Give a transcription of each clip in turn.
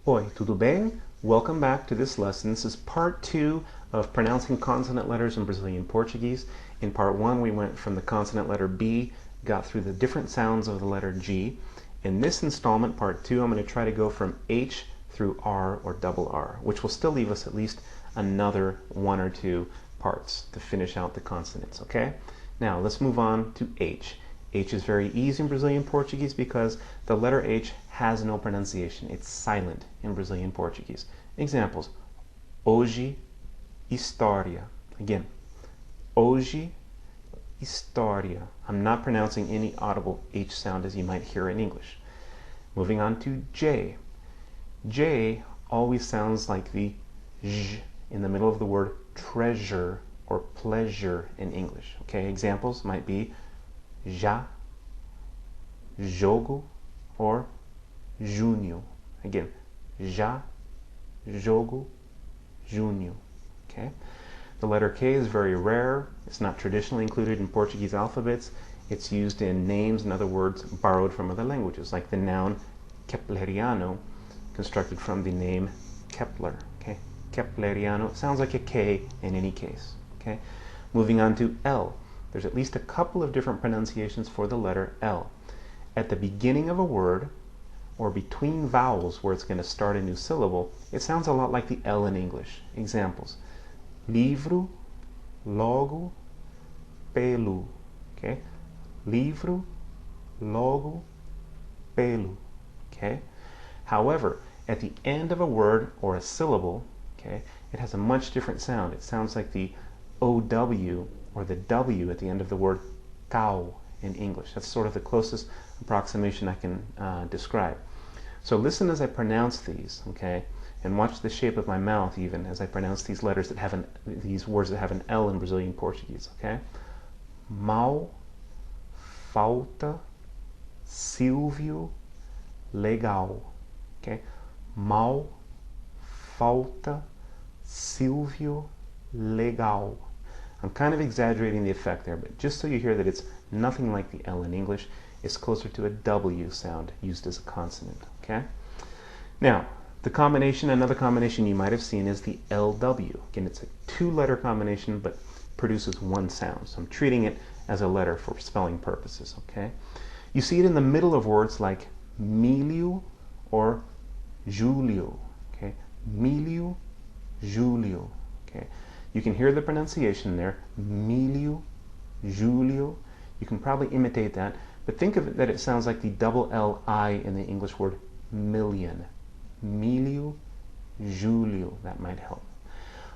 Oi, tudo bem? Welcome back to this lesson. This is part 2 of pronouncing consonant letters in Brazilian Portuguese. In part 1, we went from the consonant letter B, got through the different sounds of the letter G. In this installment, part 2, I'm going to try to go from H through R or double R, which will still leave us at least another 1 or 2 parts to finish out the consonants, okay? Now, let's move on to H. H is very easy in Brazilian Portuguese because the letter H has no pronunciation. It's silent in Brazilian Portuguese. Examples: hoje, história. Again, hoje, história. I'm not pronouncing any audible H sound as you might hear in English. Moving on to J. J always sounds like the j in the middle of the word treasure or pleasure in English. Okay, examples might be já, jogo, or junho. Again, já, jogo, junho. Okay. The letter K is very rare. It's not traditionally included in Portuguese alphabets. It's used in names and other words borrowed from other languages, like the noun kepleriano, constructed from the name Kepler. Okay, kepleriano. It sounds like a K in any case. Okay. Moving on to L. There's at least a couple of different pronunciations for the letter L. At the beginning of a word, or between vowels where it's going to start a new syllable, it sounds a lot like the L in English. Examples: livro, logo, pelo. Okay? Livro, logo, pelo. Okay? However, at the end of a word or a syllable, okay, it has a much different sound. It sounds like the OW or the W at the end of the word cow in English. That's sort of the closest approximation I can describe. So listen as I pronounce these, okay, and watch the shape of my mouth even as I pronounce these letters that have these words that have an L in Brazilian Portuguese, okay? Mal, falta, Silvio, legal. Okay? Mal, falta, Silvio, legal. I'm kind of exaggerating the effect there, but just so you hear that it's nothing like the L in English, it's closer to a W sound used as a consonant. Okay? Now, the combination, another combination you might have seen is the LW. Again, it's a two-letter combination, but produces one sound. So I'm treating it as a letter for spelling purposes. Okay? You see it in the middle of words like milho or Julio. Okay? Milho, Julio. Okay? You can hear the pronunciation there, milho, Julio. You can probably imitate that, but think of it that it sounds like the double L-I in the English word million. Milho, Julio. That might help.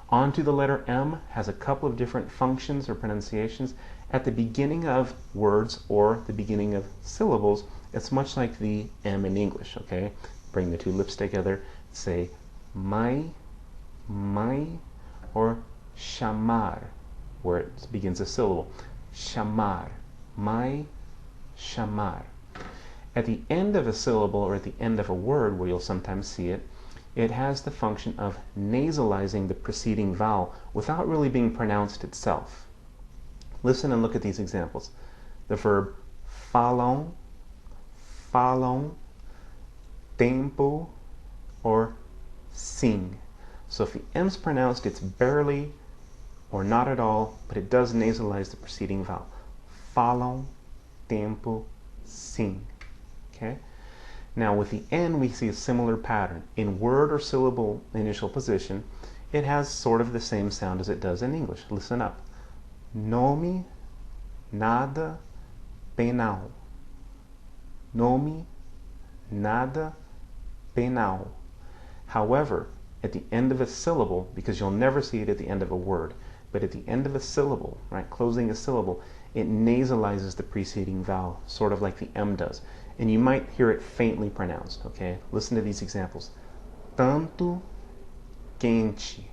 On to the letter M, has a couple of different functions or pronunciations. At the beginning of words or the beginning of syllables, it's much like the M in English, okay? Bring the two lips together, say mai, or chamar, where it begins a syllable. Chamar, mai, chamar. At the end of a syllable or at the end of a word, where you'll sometimes see it, it has the function of nasalizing the preceding vowel without really being pronounced itself. Listen and look at these examples. The verb falam, tempo, or sing. So if the M's pronounced, it's barely or not at all, but it does nasalize the preceding vowel. Falam tempo, sing. Okay? Now with the N, we see a similar pattern. In word or syllable initial position, it has sort of the same sound as it does in English. Listen up. Nome, nada, penal. Nome, nada, penal. However, at the end of a syllable, because you'll never see it at the end of a word, but at the end of a syllable, right, closing a syllable, it nasalizes the preceding vowel, sort of like the M does. And you might hear it faintly pronounced, okay? Listen to these examples. Tanto quente.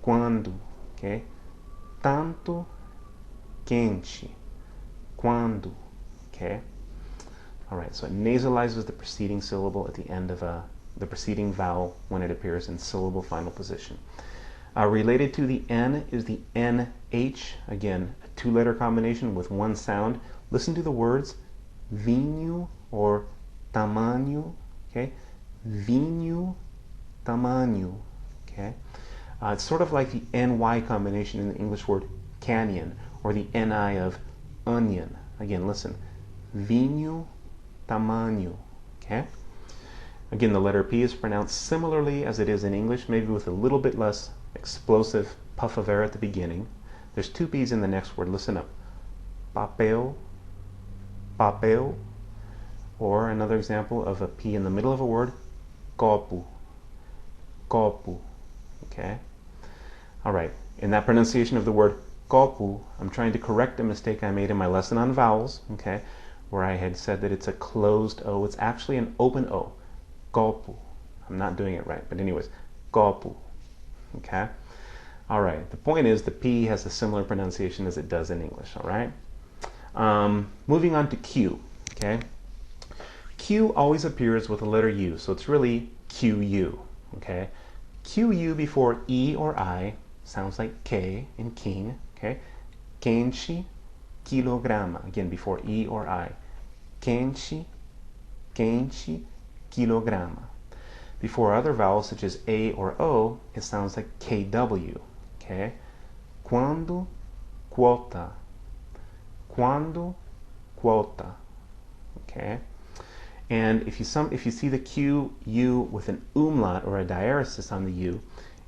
Quando, okay? Tanto quente. Quando, okay? All right, so it nasalizes the preceding syllable at the end of the preceding vowel when it appears in syllable final position. Related to the N is the NH, again, a two-letter combination with one sound. Listen to the words vinho or tamanho, okay? vinho, tamanho. Okay, it's sort of like the ny combination in the English word canyon, or the ni of onion. Again, listen, vinho, tamanho. Okay. Again, the letter P is pronounced similarly as it is in English, maybe with a little bit less explosive puff of air at the beginning. There's two P's in the next word. Listen up. Papel, papel. Or another example of a P in the middle of a word, copo, copo. Okay? All right. In that pronunciation of the word copo, I'm trying to correct a mistake I made in my lesson on vowels, okay, where I had said that it's a closed O. It's actually an open O. Copo. I'm not doing it right, but anyways, copo. Okay? All right. The point is the P has a similar pronunciation as it does in English, all right? Moving on to Q, okay? Q always appears with the letter U, so it's really QU, okay? QU before E or I sounds like K in king, okay? Kenshi, kilograma, again before E or I. Kenshi, kenshi, kilograma. Before other vowels such as A or O, it sounds like KW, okay? Quando, quota. Quando, quota, okay? And if you see the Q, U with an umlaut or a diaresis on the U,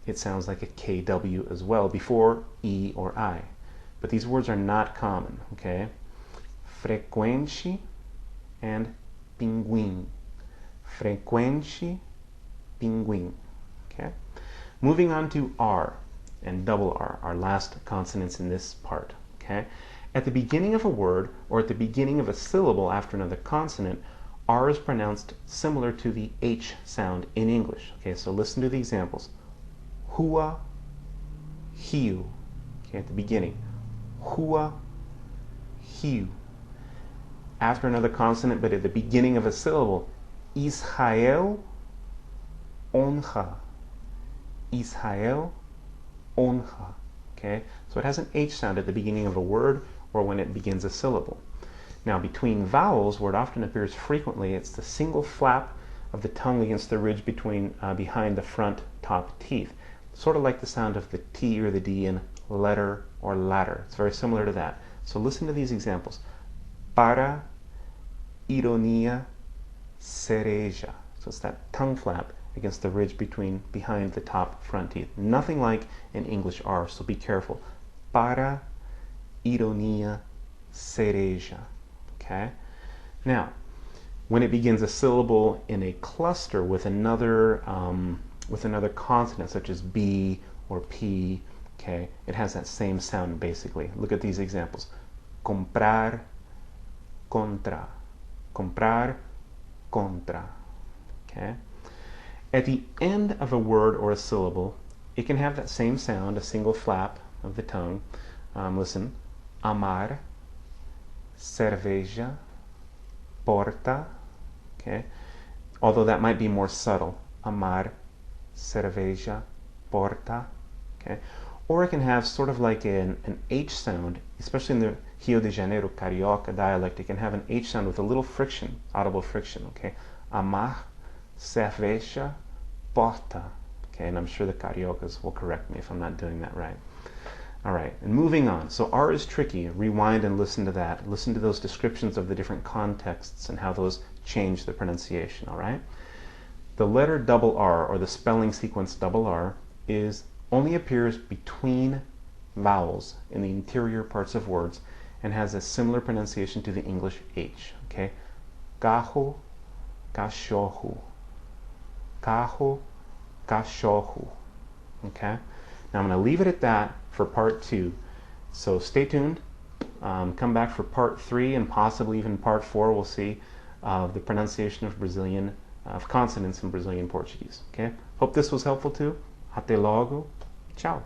it sounds like a KW as well before E or I. But these words are not common, okay? Frequente and pinguim. Frequente, pinguim, okay? Moving on to R and double R, our last consonants in this part, okay? At the beginning of a word or at the beginning of a syllable after another consonant, R is pronounced similar to the H sound in English. Okay, so listen to the examples. Hua, hiu. Okay, at the beginning. Hua, hiu. After another consonant, but at the beginning of a syllable. Israel, onha. Israel, onha. Okay, so it has an H sound at the beginning of a word or when it begins a syllable. Now, between vowels, where it often appears frequently, it's the single flap of the tongue against the ridge behind the front top teeth. Sort of like the sound of the T or the D in letter or ladder. It's very similar to that. So listen to these examples. Para, Ironia, Cereja. So it's that tongue flap against the ridge behind the top front teeth. Nothing like an English R, so be careful. Para, Ironia, Cereja. Okay? Now, when it begins a syllable in a cluster with another consonant, such as B or P, okay, it has that same sound basically. Look at these examples. Comprar, contra. Comprar, contra. Okay? At the end of a word or a syllable, it can have that same sound, a single flap of the tongue. Listen. Amar, cerveja, porta, okay? Although that might be more subtle. Amar, cerveja, porta, okay? Or it can have sort of like an H sound, especially in the Rio de Janeiro Carioca dialect. It can have an H sound with a little friction, audible friction, okay? Amar, cerveja, porta, okay? And I'm sure the Cariocas will correct me if I'm not doing that right. All right, and moving on. So R is tricky. Rewind and listen to that. Listen to those descriptions of the different contexts and how those change the pronunciation, all right? The letter double R, or the spelling sequence double R, only appears between vowels in the interior parts of words and has a similar pronunciation to the English H, okay? Carro, cachorro. Carro, cachorro, okay? Now I'm going to leave it at that for part 2. So stay tuned. Come back for part 3 and possibly even part 4. We'll see the pronunciation of consonants in Brazilian Portuguese. Okay. Hope this was helpful too. Até logo. Ciao.